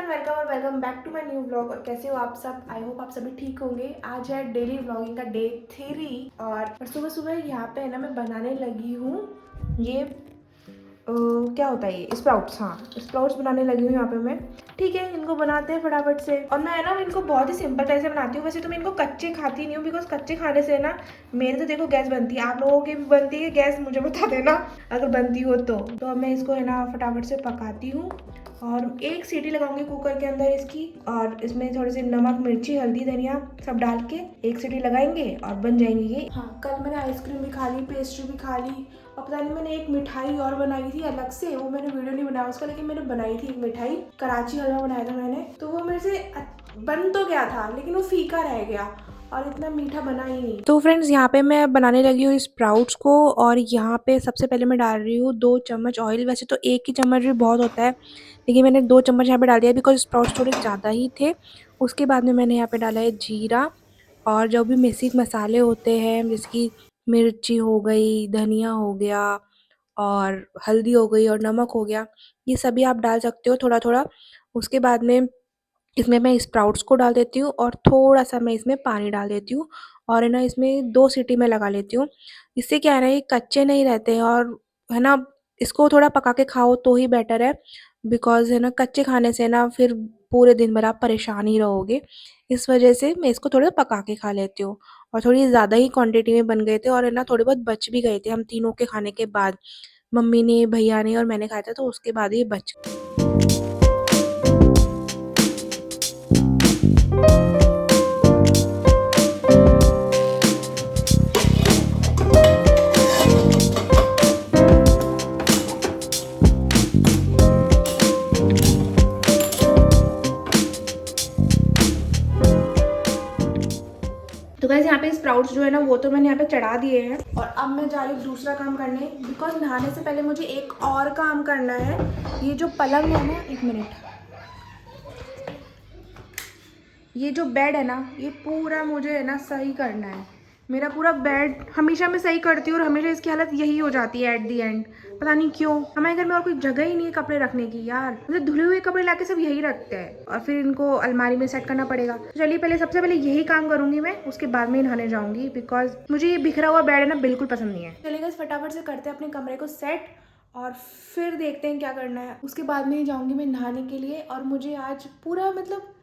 Everyone, welcome और welcome back to my new vlog. और कैसे हो आप सब? आई होप आप सभी ठीक होंगे। आज है डेली व्लॉगिंग का डे 3 और सुबह सुबह यहाँ पे है ना मैं बनाने लगी हूँ ये क्या होता है ये स्प्राउट्स। हाँ, स्प्राउट्स बनाने लगी हूँ यहाँ पे मैं। ठीक है, इनको बनाते हैं फटाफट से। और मैं है ना इनको बहुत ही सिंपल तरह से बनाती हूँ। वैसे तो मैं इनको कच्चे खाती नहीं हूँ, बिकॉज कच्चे खाने से ना मेरे तो देखो गैस बनती है, आप लोगों की भी बनती है गैस, मुझे बता देना अगर बनती हो तो। अब मैं इसको है ना फटाफट से पकाती हूँ और एक सीटी लगाऊंगी कुकर के अंदर इसकी। और इसमें थोड़ी सी नमक, मिर्ची, हल्दी, धनिया सब डाल के एक सीटी लगाएंगे और बन जाएंगे ये। हाँ, कल मैंने आइसक्रीम भी खा ली, पेस्ट्री भी खा ली, और पता नहीं मैंने एक मिठाई और बनाई थी अलग से, वो मैंने वीडियो नहीं बनाया उसका, लेकिन मैंने बनाई थी एक मिठाई, कराची हलवा बनाया था मैंने। तो वो मेरे से बन तो गया था लेकिन वो फीका रह गया और इतना मीठा बना ही नहीं। तो फ्रेंड्स, यहाँ पे मैं बनाने लगी हूँ स्प्राउट्स को। और यहाँ पे सबसे पहले मैं डाल रही हूँ 2 चम्मच ऑयल। वैसे तो एक ही चम्मच भी बहुत होता है, लेकिन मैंने 2 चम्मच यहाँ पे डाल दिया बिकॉज स्प्राउट्स थोड़े ज़्यादा ही थे। उसके बाद में मैंने यहाँ पे डाला है जीरा, और जो भी बेसिक मसाले होते हैं जैसे कि मिर्ची हो गई, धनिया हो गया, और हल्दी हो गई, और नमक हो गया, ये सभी आप डाल सकते हो थोड़ा थोड़ा। उसके बाद में इसमें मैं स्प्राउट्स को डाल देती हूँ और थोड़ा सा मैं इसमें पानी डाल देती हूँ, और है ना इसमें 2 सीटी में लगा लेती हूँ। इससे क्या है ना, ये कच्चे नहीं रहते हैं, और है ना इसको थोड़ा पका के खाओ तो ही बेटर है। बिकॉज है ना कच्चे खाने से ना फिर पूरे दिन भर आप परेशान ही रहोगे। इस वजह से मैं इसको थोड़ा पका के खा लेती हूँ। और थोड़ी ज़्यादा ही क्वांटिटी में बन गए थे, और है ना थोड़े बहुत बच भी गए थे हम तीनों के खाने के बाद। मम्मी ने, भैया ने और मैंने खाया था, तो उसके बाद ये बच तो गाइस यहाँ पे स्प्राउट्स जो है ना वो तो मैंने यहाँ पे चढ़ा दिए हैं। और अब मैं जा रही हूँ दूसरा काम करने, बिकॉज नहाने से पहले मुझे एक और काम करना है। ये जो पलंग है ना, एक मिनट, ये जो बेड है ना ये पूरा मुझे है ना सही करना है। मेरा पूरा बेड हमेशा मैं सही करती हूँ और हमेशा इसकी हालत यही हो जाती है एट दी एंड। पता नहीं क्यों, हमारे घर में और कोई जगह ही नहीं है कपड़े रखने की यार। मतलब धुले हुए कपड़े लाके सब यही रखते हैं और फिर इनको अलमारी में सेट करना पड़ेगा। तो चलिए पहले सबसे पहले यही काम करूंगी मैं, उसके बाद में नहाने जाऊंगी, बिकॉज मुझे ये बिखरा हुआ बेड है ना बिल्कुल पसंद नहीं है। चलिए गाइस फटाफट से करते हैं अपने कमरे को सेट और फिर देखते हैं क्या करना है। उसके बाद में ही जाऊंगी मैं नहाने के लिए। और मुझे आज पूरा मतलब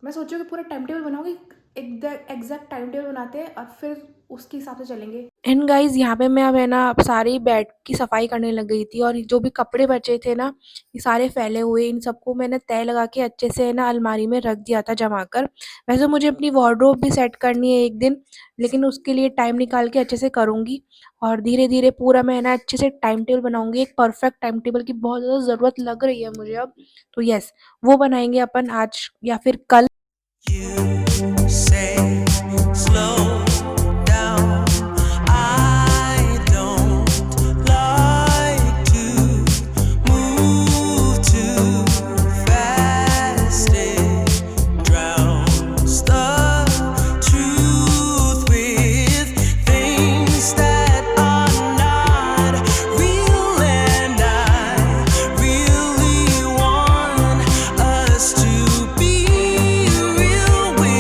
मैं सोचूँ कि पूरा टाइम टेबल बनाऊंगी, एग्जैक्ट टाइम टेबल बनाते हैं और फिर उसके हिसाब से चलेंगे। एंड गाइज यहाँ पे मैं अब है ना सारी बेड की सफाई करने लग गई थी, और जो भी कपड़े बचे थे ना ये सारे फैले हुए, इन सबको मैंने तय लगा के अच्छे से है ना अलमारी में रख दिया था जमा कर। वैसे मुझे अपनी वार्डरोब भी सेट करनी है एक दिन, लेकिन उसके लिए टाइम निकाल के अच्छे से करूँगी। और धीरे धीरे पूरा मैं है ना अच्छे से टाइम टेबल बनाऊंगी। एक परफेक्ट टाइम टेबल की बहुत ज़्यादा ज़रूरत लग रही है मुझे अब। तो यस, वो बनाएंगे अपन आज या फिर कल। You say slow down. I don't like to move too fast. It drowns the truth with things that are not real, and I really want us to be real with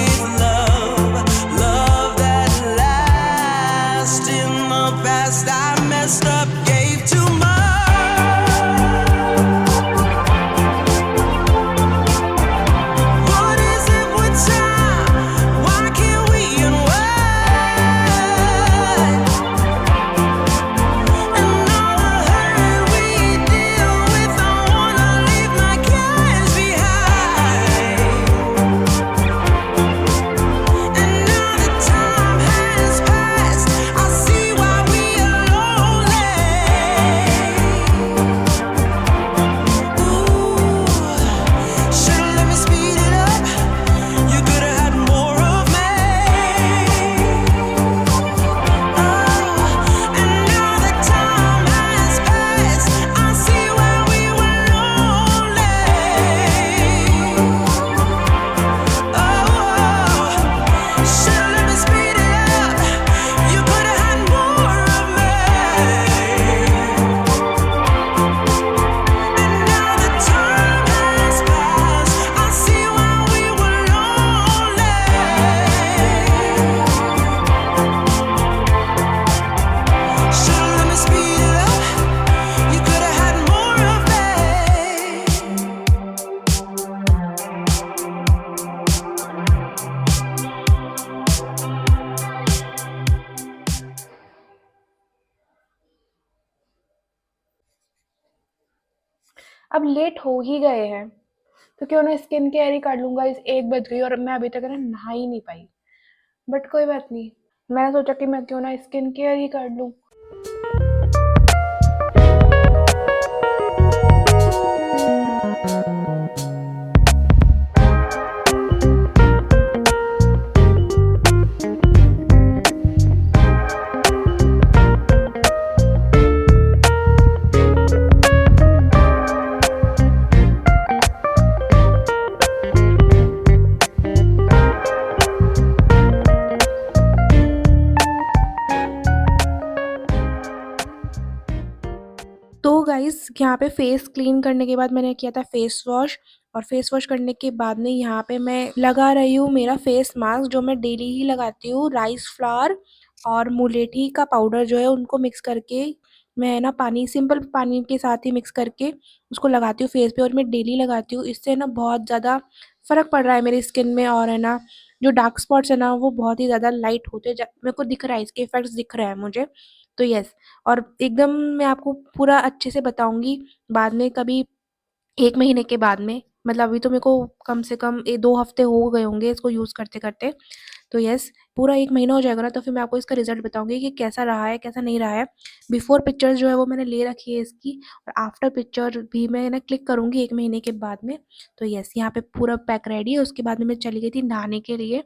अब late हो ही गए हैं तो क्यों ना skin care ही कर लूँगा। इस 1 बज गई और मैं अभी तक है ना नहा ही नहीं पाई। बट कोई बात नहीं, मैंने सोचा कि मैं क्यों ना स्किन केयर ही कर लूँ। तो गाइज़ यहाँ पे फेस क्लीन करने के बाद मैंने किया था फेस वॉश, और फेस वॉश करने के बाद में यहाँ पे मैं लगा रही हूँ मेरा फेस मास्क, जो मैं डेली ही लगाती हूँ। राइस फ्लावर और मुलेठी का पाउडर जो है उनको मिक्स करके मैं ना पानी, सिंपल पानी के साथ ही मिक्स करके उसको लगाती हूँ फेस पे, और मैं डेली लगाती हूँ। इससे ना बहुत ज़्यादा फ़र्क पड़ रहा है मेरी स्किन में, और है ना जो डार्क स्पॉट्स है ना वो बहुत ही ज़्यादा लाइट होते मेरे को दिख रहा है, इसके इफ़ेक्ट्स दिख रहे हैं मुझे। तो यस, और एकदम मैं आपको पूरा अच्छे से बताऊँगी बाद में कभी 1 महीने के बाद में। मतलब अभी तो मेरे को कम से कम 2 हफ़्ते हो गए होंगे इसको यूज़ करते-करते। तो यस, पूरा 1 महीना हो जाएगा ना तो फिर मैं आपको इसका रिज़ल्ट बताऊँगी कि कैसा रहा है, कैसा नहीं रहा है। बिफ़ोर पिक्चर्स जो है वो मैंने ले रखी है इसकी, और आफ्टर पिक्चर भी मैं ना क्लिक करूँगी 1 महीने के बाद में। तो यस, यहाँ पे पूरा पैक रेडी है। उसके बाद में मैं चली गई थी नहाने के लिए।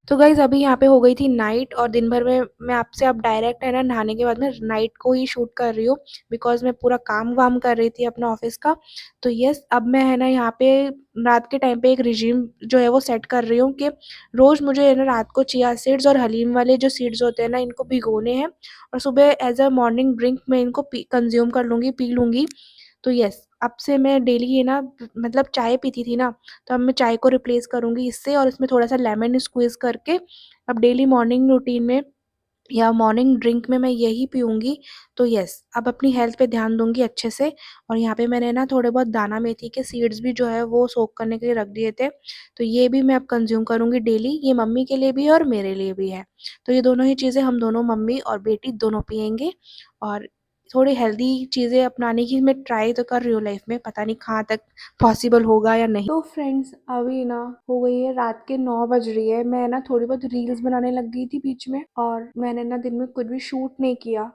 तो गाइज़ अभी यहाँ पे हो गई थी नाइट, और दिन भर में मैं आपसे अब डायरेक्ट है ना नहाने के बाद में नाइट को ही शूट कर रही हूँ, बिकॉज़ मैं पूरा काम-वाम कर रही थी अपना ऑफ़िस का। तो येस, अब मैं है ना यहाँ पे रात के टाइम पे एक रिजीम जो है वो सेट कर रही हूँ कि रोज़ मुझे है ना रात को चिया सीड्स और हलीम वाले जो सीड्स होते हैं ना इनको भिगोने हैं, और सुबह एज़ अ मॉर्निंग ड्रिंक मैं इनको कंज़्यूम कर लूँगी, पी लूँगी। तो येस, अब से मैं डेली ये ना मतलब चाय पीती थी ना, तो अब मैं चाय को रिप्लेस करूँगी इससे, और इसमें थोड़ा-सा लेमन स्क्वीज़ करके अब डेली मॉर्निंग रूटीन में या मॉर्निंग ड्रिंक में मैं यही पीऊँगी। तो येस, अब अपनी हेल्थ पे ध्यान दूँगी अच्छे से, और यहाँ पे मैंने ना थोड़े बहुत दाना मेथी के सीड्स भी जो है वो सोक करने के लिए रख दिए थे। तो ये भी मैं अब कंज़्यूम करूँगी डेली, ये मम्मी के लिए भी है और मेरे लिए भी है। तो ये दोनों ही चीज़ें हम दोनों, मम्मी और बेटी दोनों पिएँगे, और थोड़ी हेल्दी चीज़ें अपनाने की मैं ट्राई तो कर रही हूँ लाइफ़ में, पता नहीं कहाँ तक पॉसिबल होगा या नहीं। तो फ्रेंड्स अभी ना हो गई है रात के 9 बज रही है। मैं ना थोड़ी बहुत रील्स बनाने लग गई थी बीच में, और मैंने ना दिन में कुछ भी शूट नहीं किया,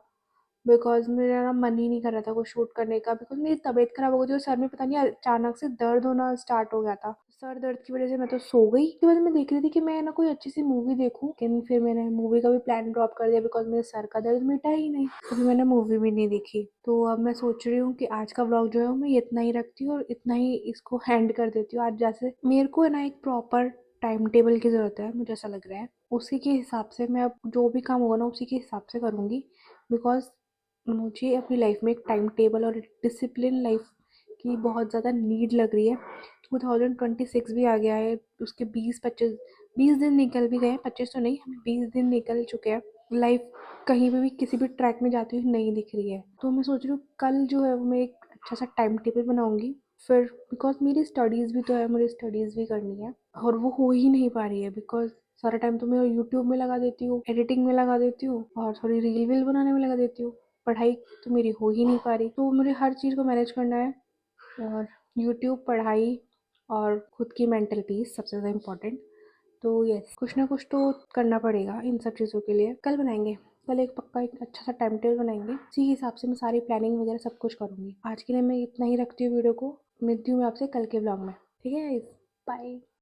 बिकॉज़ मेरा ना मन ही नहीं कर रहा था कुछ शूट करने का, बिकॉज़ मेरी तबीयत ख़राब हो गई थी और सर में पता नहीं अचानक से दर्द होना स्टार्ट हो गया था। सर दर्द की वज़ह से मैं तो सो गई। उसके बाद मैं देख रही थी कि मैं ना कोई अच्छी-सी मूवी देखूँ, लेकिन फिर मैंने मूवी का भी प्लान ड्रॉप कर दिया, बिकॉज़ मेरे सर का दर्द मिटा ही नहीं। तो फिर मैंने मूवी भी नहीं देखी। तो अब मैं सोच रही हूँ कि आज का व्लॉग जो है वो मैं इतना ही रखती हूँ और इतना ही इसको एंड कर देती हूँ। आज जैसे मेरे को है ना एक प्रॉपर टाइम टेबल की ज़रूरत है, मुझे ऐसा लग रहा है। उसी के हिसाब से मैं अब जो भी काम होगा ना उसी के हिसाब से करूँगी, बिकॉज़ मुझे अपनी लाइफ में एक टाइम टेबल और डिसिप्लिन लाइफ की बहुत ज़्यादा नीड लग रही है। 2026 भी आ गया है, उसके 20 दिन निकल भी गए हैं, 25 तो नहीं, 20 दिन निकल चुके हैं। लाइफ कहीं पे भी किसी भी ट्रैक में जाती हुई नहीं दिख रही है। तो मैं सोच रही हूँ कल जो है वो मैं एक अच्छा सा टाइम टेबल बनाऊँगी। फिर बिकॉज़ मेरी स्टडीज़ भी तो है, मुझे स्टडीज़ भी करनी है, और वो हो ही नहीं पा रही है, बिकॉज़ सारा टाइम तो मैं यूट्यूब में लगा देती हूँ, एडिटिंग में लगा देती हूँ, और थोड़ी रील-वील बनाने में लगा देती हूँ। पढ़ाई तो मेरी हो ही नहीं पा रही, तो मुझे हर चीज़ को मैनेज करना है, और यूट्यूब, पढ़ाई और खुद की मेंटल पीस सबसे ज़्यादा इम्पोर्टेंट। तो यस, कुछ ना कुछ तो करना पड़ेगा इन सब चीज़ों के लिए। कल बनाएंगे, कल एक पक्का एक अच्छा सा टाइम टेबल बनाएंगे, उसी हिसाब से मैं सारी प्लानिंग वगैरह सब कुछ करूँगी। आज के लिए मैं इतना ही रखती हूँ वीडियो को, मिलती हूँ मैं आपसे कल के ब्लॉग में। ठीक है गाइस, बाय।